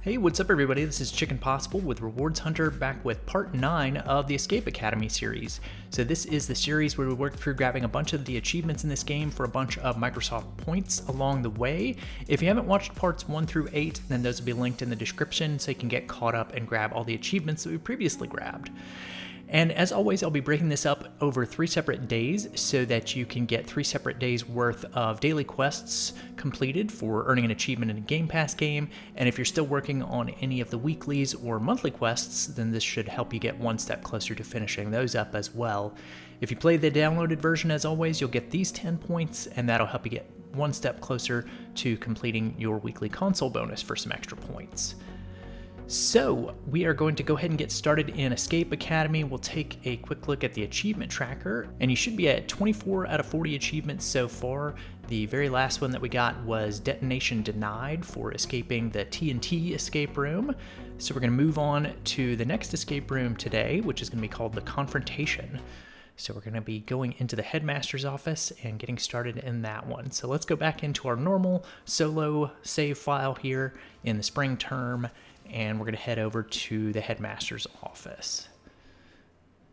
Hey, what's up everybody? This is Chicken Possible with Rewards Hunter back with part 9 of the Escape Academy series. So this is the series where we work through grabbing a bunch of the achievements in this game for a bunch of Microsoft points along the way. If you haven't watched parts 1 through 8, then those will be linked in the description so you can get caught up and grab all the achievements that we previously grabbed. And as always, I'll be breaking this up over 3 separate days so that you can get 3 separate days worth of daily quests completed for earning an achievement in a Game Pass game. And if you're still working on any of the weeklies or monthly quests, then this should help you get one step closer to finishing those up as well. If you play the downloaded version, as always, you'll get these 10 points, and that'll help you get one step closer to completing your weekly console bonus for some extra points. So, we are going to go ahead and get started in Escape Academy. We'll take a quick look at the achievement tracker, and you should be at 24 out of 40 achievements so far. The very last one that we got was Detonation Denied for escaping the TNT escape room. So we're going to move on to the next escape room today, which is going to be called the Confrontation. So we're going to be going into the headmaster's office and getting started in that one. So let's go back into our normal solo save file here in the spring term, and we're going to head over to the headmaster's office.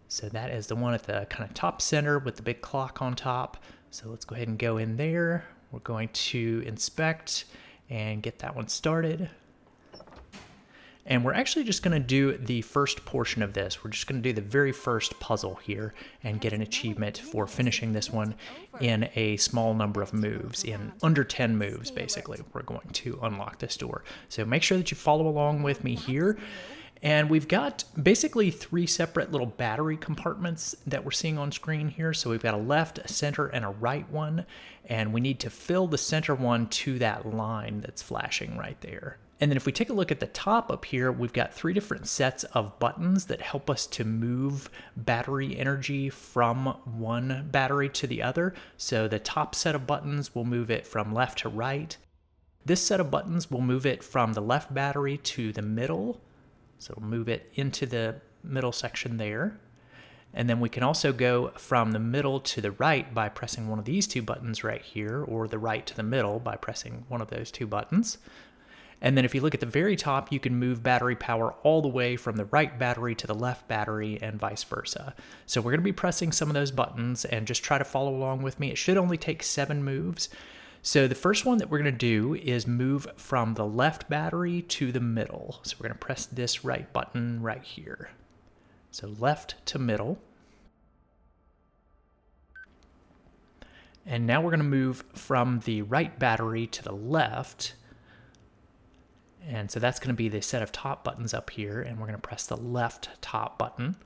So that is the one at the kind of top center with the big clock on top. So let's go ahead and go in there. We're going to inspect and get that one started. And we're actually just going to do the first portion of this. We're just going to do the very first puzzle here and get an achievement for finishing this one in a small number of moves, in under 10 moves, basically. We're going to unlock this door. So make sure that you follow along with me here. And we've got basically 3 separate little battery compartments that we're seeing on screen here. So we've got a left, a center, and a right one. And we need to fill the center one to that line that's flashing right there. And then if we take a look at the top up here, we've got 3 different sets of buttons that help us to move battery energy from one battery to the other. So the top set of buttons will move it from left to right. This set of buttons will move it from the left battery to the middle. So it'll move it into the middle section there. And then we can also go from the middle to the right by pressing one of these 2 buttons right here, or the right to the middle by pressing one of those 2 buttons. And then if you look at the very top, you can move battery power all the way from the right battery to the left battery and vice versa. So we're going to be pressing some of those buttons and just try to follow along with me. It should only take 7 moves. So the first one that we're going to do is move from the left battery to the middle. So we're going to press this right button right here. So left to middle. And now we're going to move from the right battery to the left. And so that's going to be the set of top buttons up here, and we're going to press the left top button.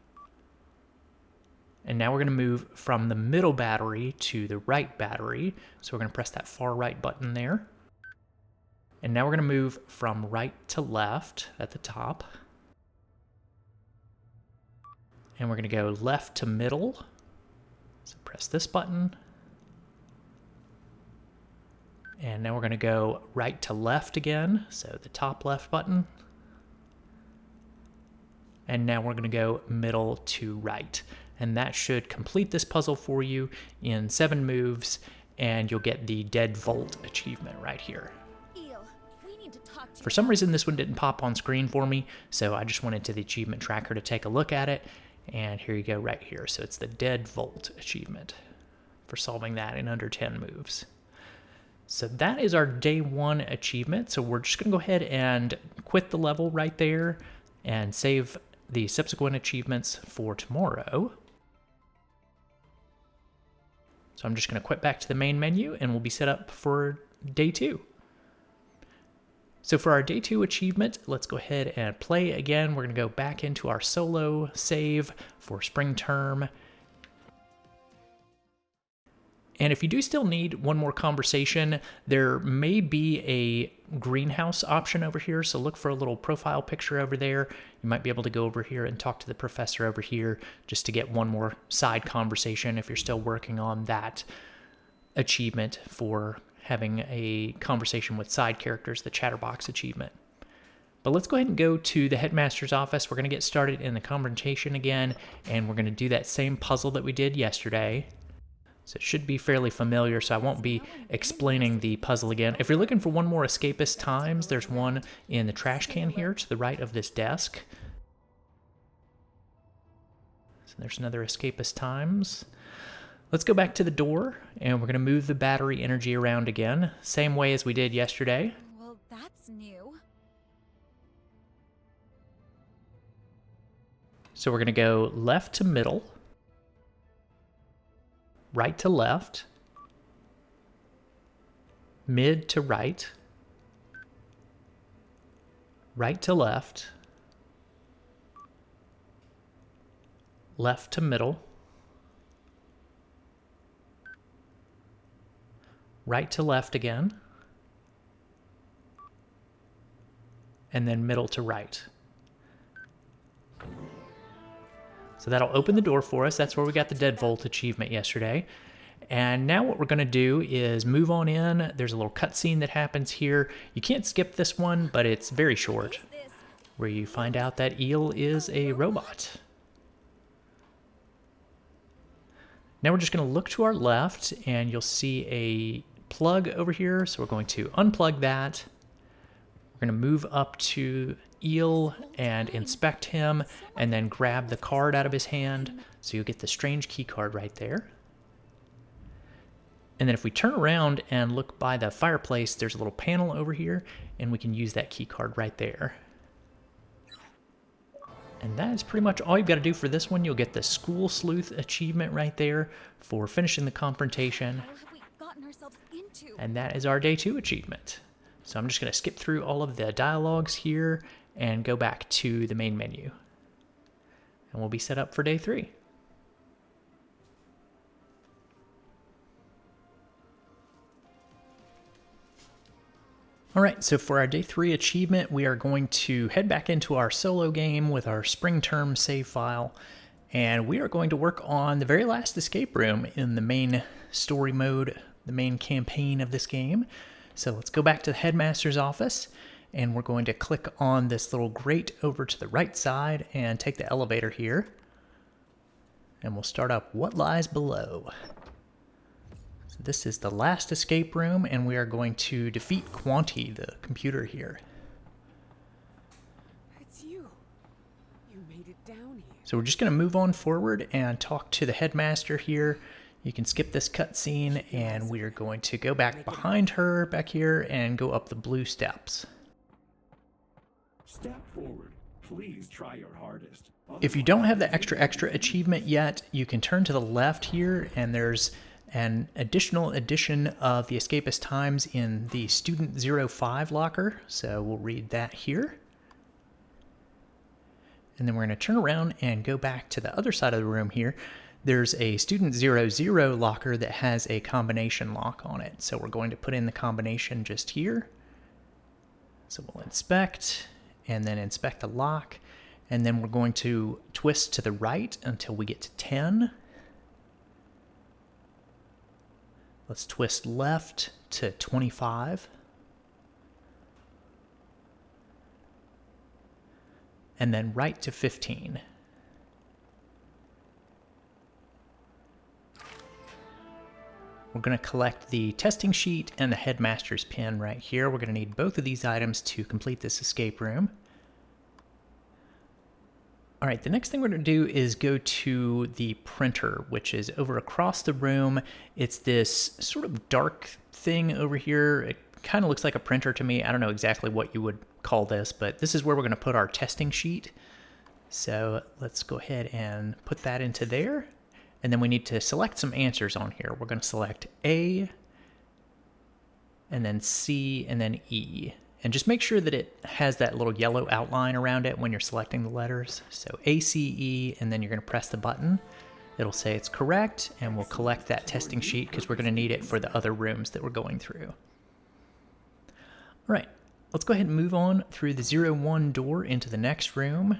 And now we're going to move from the middle battery to the right battery. So we're going to press that far right button there. And now we're going to move from right to left at the top. And we're going to go left to middle. So press this button. And now we're going to go right to left again, so the top left button. And now we're going to go middle to right. And that should complete this puzzle for you in 7 moves, and you'll get the Dead Volt achievement right here. For some reason, this one didn't pop on screen for me, so I just went into the achievement tracker to take a look at it. And here you go right here. So it's the Dead Volt achievement for solving that in under 10 moves. So that is our day 1 achievement. So we're just going to go ahead and quit the level right there and save the subsequent achievements for tomorrow. So I'm just going to quit back to the main menu and we'll be set up for day 2. So for our day 2 achievement, let's go ahead and play again. We're going to go back into our solo save for spring term. And if you do still need one more conversation, there may be a greenhouse option over here. So look for a little profile picture over there. You might be able to go over here and talk to the professor over here just to get one more side conversation if you're still working on that achievement for having a conversation with side characters, the chatterbox achievement. But let's go ahead and go to the headmaster's office. We're going to get started in the confrontation again, and we're going to do that same puzzle that we did yesterday. So it should be fairly familiar, so I won't be explaining the puzzle again. If you're looking for one more escapist times, there's one in the trash can here to the right of this desk. So there's another escapist times. Let's go back to the door, and we're going to move the battery energy around again, same way as we did yesterday. Well, that's new. So we're going to go left to middle, right to left, mid to right, right to left, left to middle, right to left again, and then middle to right. So that'll open the door for us. That's where we got the deadbolt achievement yesterday. And now what we're going to do is move on in. There's a little cutscene that happens here. You can't skip this one, but it's very short, where you find out that Eel is a robot. Now we're just going to look to our left, and you'll see a plug over here. So we're going to unplug that. We're going to move up to Eel and inspect him, and then grab the card out of his hand. So you'll get the strange key card right there. And then if we turn around and look by the fireplace, there's a little panel over here, and we can use that key card right there. And that is pretty much all you've got to do for this one. You'll get the School Sleuth achievement right there for finishing the confrontation. What have we gotten ourselves into? And that is our Day 2 achievement. So I'm just going to skip through all of the dialogues here and go back to the main menu. And we'll be set up for Day 3. All right, so for our Day 3 achievement, we are going to head back into our solo game with our spring term save file, and we are going to work on the very last escape room in the main story mode, the main campaign of this game. So let's go back to the headmaster's office, and we're going to click on this little grate over to the right side and take the elevator here. And we'll start up What Lies Below. So this is the last escape room, and we are going to defeat Quanti, the computer here. It's you. You made it down here. So we're just going to move on forward and talk to the headmaster here. You can skip this cutscene, and we are going to go back behind her back here and go up the blue steps. Step forward. Please try your hardest. If you don't have the extra achievement yet, you can turn to the left here, and there's an additional edition of the Escapist Times in the Student 05 locker. So we'll read that here. And then we're going to turn around and go back to the other side of the room here. There's a Student 00 locker that has a combination lock on it. So we're going to put in the combination just here. So we'll inspect, and then inspect the lock. And then we're going to twist to the right until we get to 10. Let's twist left to 25. And then right to 15. We're going to collect the testing sheet and the headmaster's pin right here. We're going to need both of these items to complete this escape room. All right, the next thing we're going to do is go to the printer, which is over across the room. It's this sort of dark thing over here. It kind of looks like a printer to me. I don't know exactly what you would call this, but this is where we're going to put our testing sheet. So let's go ahead and put that into there. And then we need to select some answers on here. We're going to select A, and then C, and then E. And just make sure that it has that little yellow outline around it when you're selecting the letters. So A, C, E, and then you're going to press the button. It'll say it's correct, and we'll collect that testing sheet because we're going to need it for the other rooms that we're going through. All right, let's go ahead and move on through the 01 door into the next room.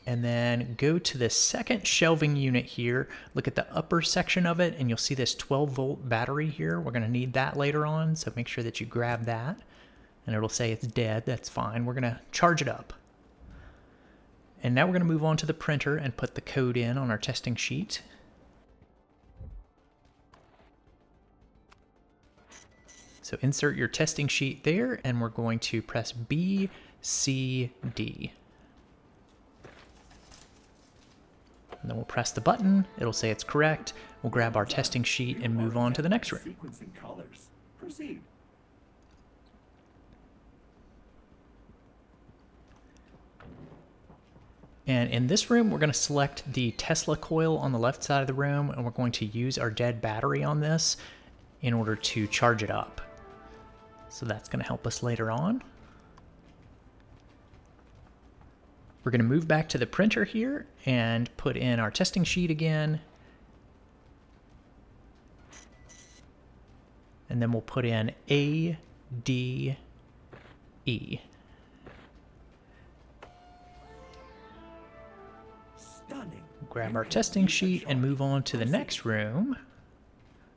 And then go to the second shelving unit here. Look at the upper section of it, and you'll see this 12-volt battery here. We're going to need that later on, so make sure that you grab that. And it'll say it's dead. That's fine. We're going to charge it up. And now we're going to move on to the printer and put the code in on our testing sheet. So insert your testing sheet there, and we're going to press B, C, D. And then we'll press the button. It'll say it's correct. We'll grab our testing sheet and move on to the next room. Sequencing colors. Proceed. And in this room, we're going to select the Tesla coil on the left side of the room, and we're going to use our dead battery on this in order to charge it up. So that's going to help us later on. We're going to move back to the printer here and put in our testing sheet again. And then we'll put in A, D, E. Stunning. Grab our testing sheet and move on to the next room.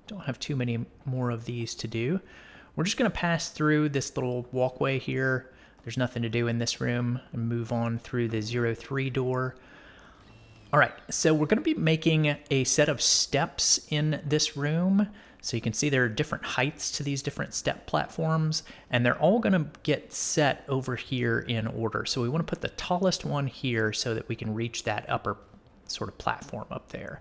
Don't have too many more of these to do. We're just going to pass through this little walkway here. There's nothing to do in this room, and move on through the 03 door. All right, so we're going to be making a set of steps in this room. So you can see there are different heights to these different step platforms, and they're all going to get set over here in order. So we want to put the tallest one here so that we can reach that upper sort of platform up there.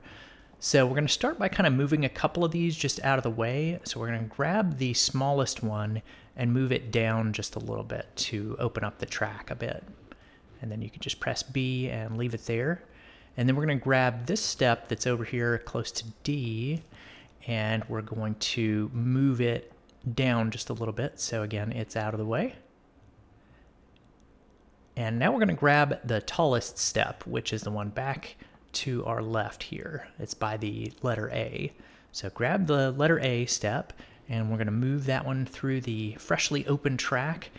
So we're going to start by kind of moving a couple of these just out of the way. So we're going to grab the smallest one and move it down just a little bit to open up the track a bit. And then you can just press B and leave it there. And then we're going to grab this step that's over here close to D, and we're going to move it down just a little bit. So again, it's out of the way. And now we're going to grab the tallest step, which is the one back to our left here. It's by the letter A. So grab the letter A step, and we're going to move that one through the freshly opened track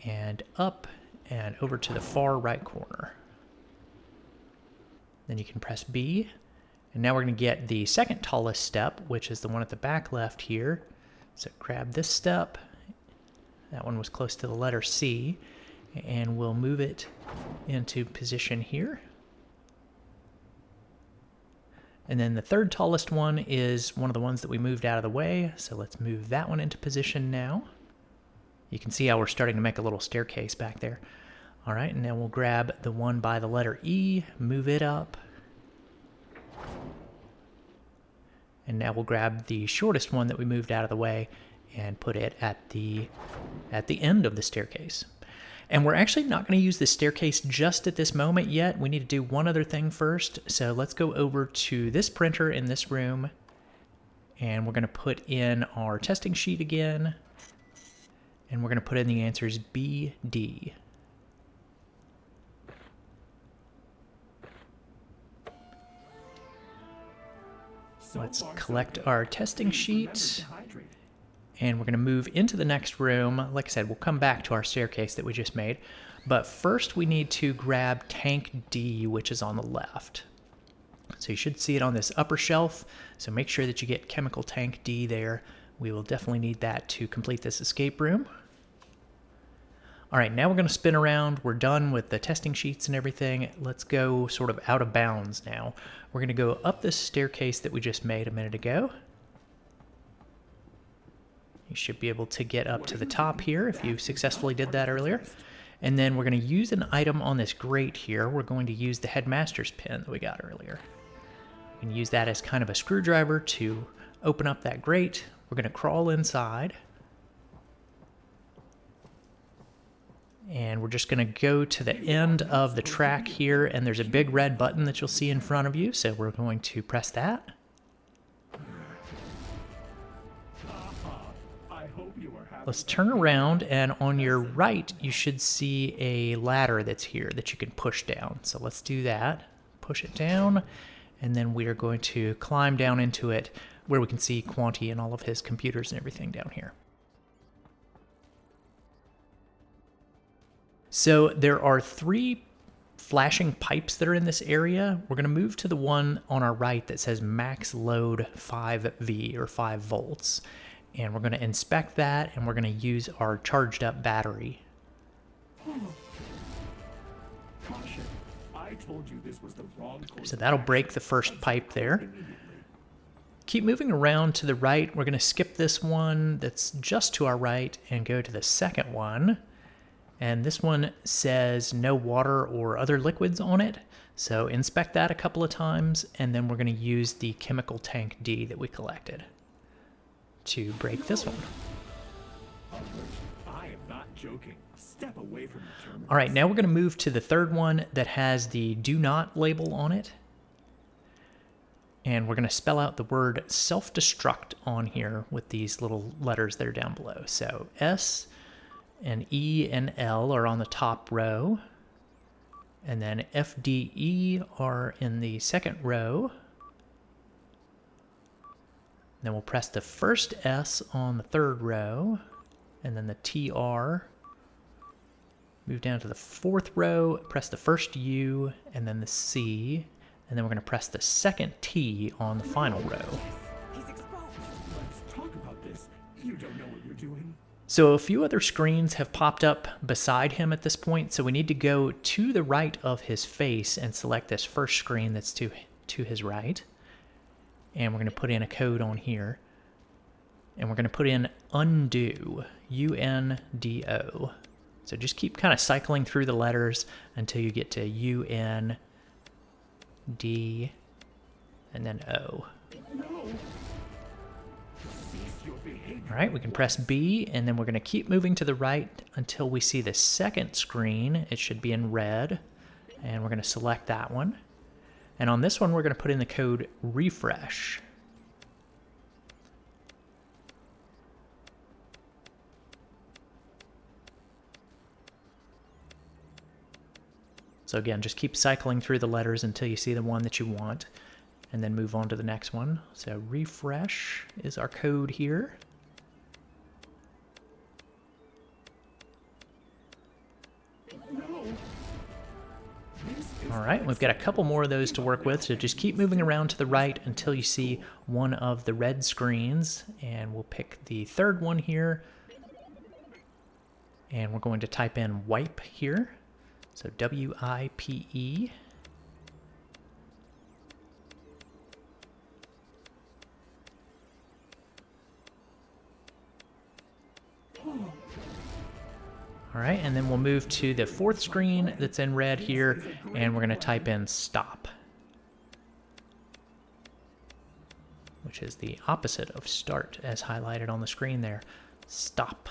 and up and over to the far right corner. Then you can press B, and now we're going to get the second tallest step, which is the one at the back left here. So grab this step. That one was close to the letter C, and we'll move it into position here. And then the third tallest one is one of the ones that we moved out of the way. So let's move that one into position now. You can see how we're starting to make a little staircase back there. All right, and now we'll grab the one by the letter E, move it up. And now we'll grab the shortest one that we moved out of the way and put it at the end of the staircase. And we're actually not going to use the staircase just at this moment yet. We need to do one other thing first. So let's go over to this printer in this room, and we're going to put in our testing sheet again, and we're going to put in the answers B, D. Let's collect our testing sheet. And we're going to move into the next room. Like I said, we'll come back to our staircase that we just made. But first we need to grab tank D, which is on the left. So you should see it on this upper shelf. So make sure that you get chemical tank D there. We will definitely need that to complete this escape room. All right, now we're going to spin around. We're done with the testing sheets and everything. Let's go sort of out of bounds now. We're going to go up this staircase that we just made a minute ago. You should be able to get up to the top here if you successfully did that earlier. And then we're going to use an item on this grate here. We're going to use the headmaster's pin that we got earlier. We can use that as kind of a screwdriver to open up that grate. We're going to crawl inside. And we're just going to go to the end of the track here, and there's a big red button that you'll see in front of you. So we're going to press that. Let's turn around, and on your right, you should see a ladder that's here that you can push down. So let's do that. Push it down, and then we are going to climb down into it where we can see Quanti and all of his computers and everything down here. So there are 3 flashing pipes that are in this area. We're going to move to the one on our right that says max load 5V or 5 volts. And we're going to inspect that, and we're going to use our charged up battery. Caution. I told you this was the wrong course. So that'll break the first pipe there. keep moving around to the right. We're going to skip this one that's just to our right and go to the second one. And this one says no water or other liquids on it. So inspect that a couple of times, and then we're going to use the chemical tank D that we collected to break this one. I am not joking. Step away from the terminal. All right, now we're going to move to the third one that has the do not label on it. And we're going to spell out the word self-destruct on here with these little letters that are down below. So S and E and L are on the top row. And then F, D, E are in the second row. Then we'll press the first S on the third row. And then the TR. Move down to the fourth row, press the first U, and then the C. And then we're going to press the second T on the final row. He's exposed. Let's talk about this. You don't know what you're doing. So a few other screens have popped up beside him at this point, so we need to go to the right of his face and select this first screen that's to his right. And we're going to put in a code on here. And we're going to put in undo, U-N-D-O. So just keep kind of cycling through the letters until you get to U-N, D, and then O. No. Cease your behavior. All right, we can press B, and then we're going to keep moving to the right until we see the second screen. It should be in red, and we're going to select that one. And on this one, we're going to put in the code refresh. So again, just keep cycling through the letters until you see the one that you want, and then move on to the next one. So refresh is our code here. No. This is All right, we've got a couple more of those to work with, so just keep moving around to the right until you see one of the red screens, and we'll pick the third one here, and we're going to type in wipe here. So W-I-P-E. All right, and then we'll move to the fourth screen that's in red here, and we're going to type in stop, which is the opposite of start as highlighted on the screen there. Stop.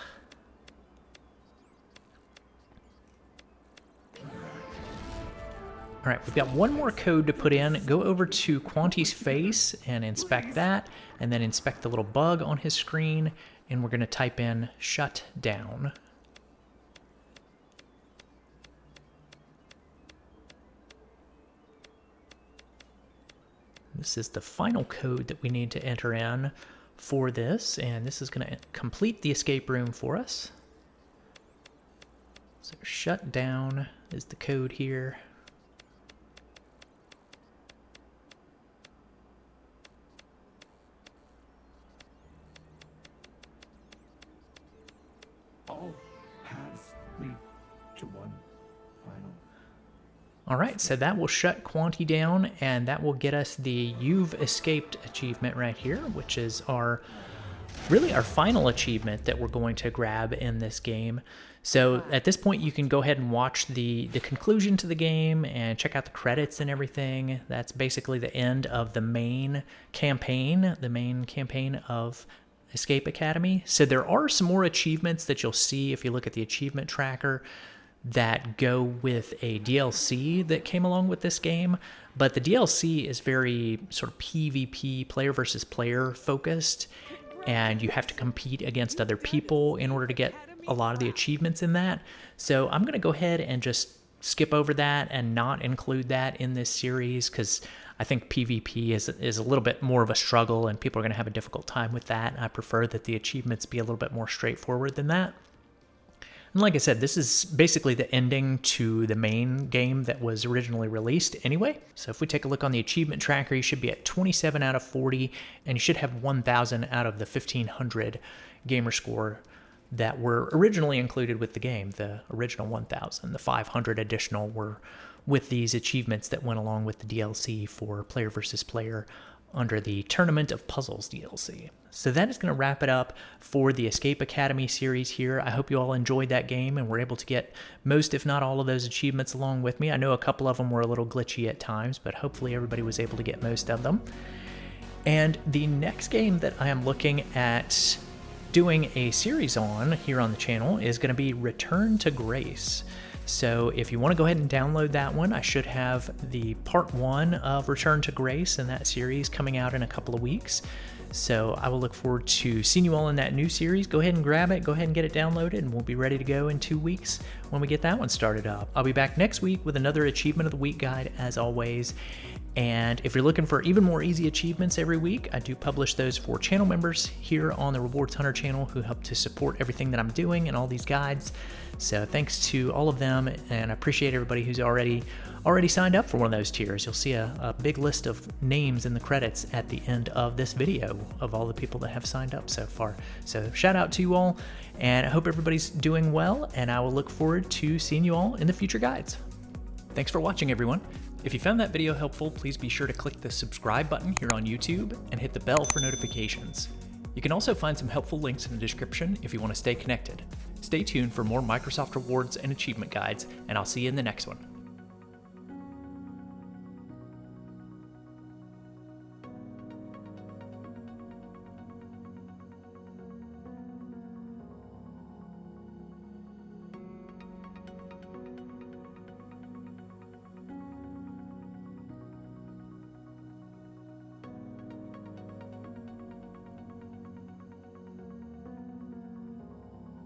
All right, we've got one more code to put in. Go over to Quanti's face and inspect that, and then inspect the little bug on his screen, and we're going to type in shut down. This is the final code that we need to enter in for this, and this is going to complete the escape room for us. So shut down is the code here. all paths lead to one final. All right, so that will shut Quanti down, and that will get us the You've Escaped achievement right here, which is really our final achievement that we're going to grab in this game. So at this point, you can go ahead and watch the conclusion to the game and check out the credits and everything. That's basically the end of the main campaign of Escape Academy. So there are some more achievements that you'll see if you look at the achievement tracker that go with a DLC that came along with this game, but the DLC is very sort of PvP, player versus player focused, and you have to compete against other people in order to get a lot of the achievements in that. So I'm going to go ahead and just skip over that and not include that in this series, because I think PvP is a little bit more of a struggle and people are going to have a difficult time with that. I prefer that the achievements be a little bit more straightforward than that. And like I said, this is basically the ending to the main game that was originally released anyway. So if we take a look on the achievement tracker, you should be at 27 out of 40, and you should have 1,000 out of the 1,500 gamer score that were originally included with the game. The original 1,000, the 500 additional were with these achievements that went along with the DLC for player versus player under the Tournament of Puzzles DLC. So that is going to wrap it up for the Escape Academy series here. I hope you all enjoyed that game and were able to get most, if not all, of those achievements along with me. I know a couple of them were a little glitchy at times, but hopefully everybody was able to get most of them. And the next game that I am looking at doing a series on here on the channel is going to be Return to Grace. So if you want to go ahead and download that one, I should have the part 1 of Return to Grace in that series coming out in a couple of weeks. So I will look forward to seeing you all in that new series. Go ahead and grab it, go ahead and get it downloaded, and we'll be ready to go in 2 weeks when we get that one started up. I'll be back next week with another Achievement of the Week guide as always. And if you're looking for even more easy achievements every week, I do publish those for channel members here on the Rewards Hunter channel who help to support everything that I'm doing and all these guides. So thanks to all of them, and I appreciate everybody who's already signed up for one of those tiers. You'll see a big list of names in the credits at the end of this video of all the people that have signed up so far. So shout out to you all, and I hope everybody's doing well, and I will look forward to seeing you all in the future guides. Thanks for watching, everyone. If you found that video helpful, please be sure to click the subscribe button here on YouTube and hit the bell for notifications. You can also find some helpful links in the description if you want to stay connected. Stay tuned for more Microsoft rewards and achievement guides, and I'll see you in the next one.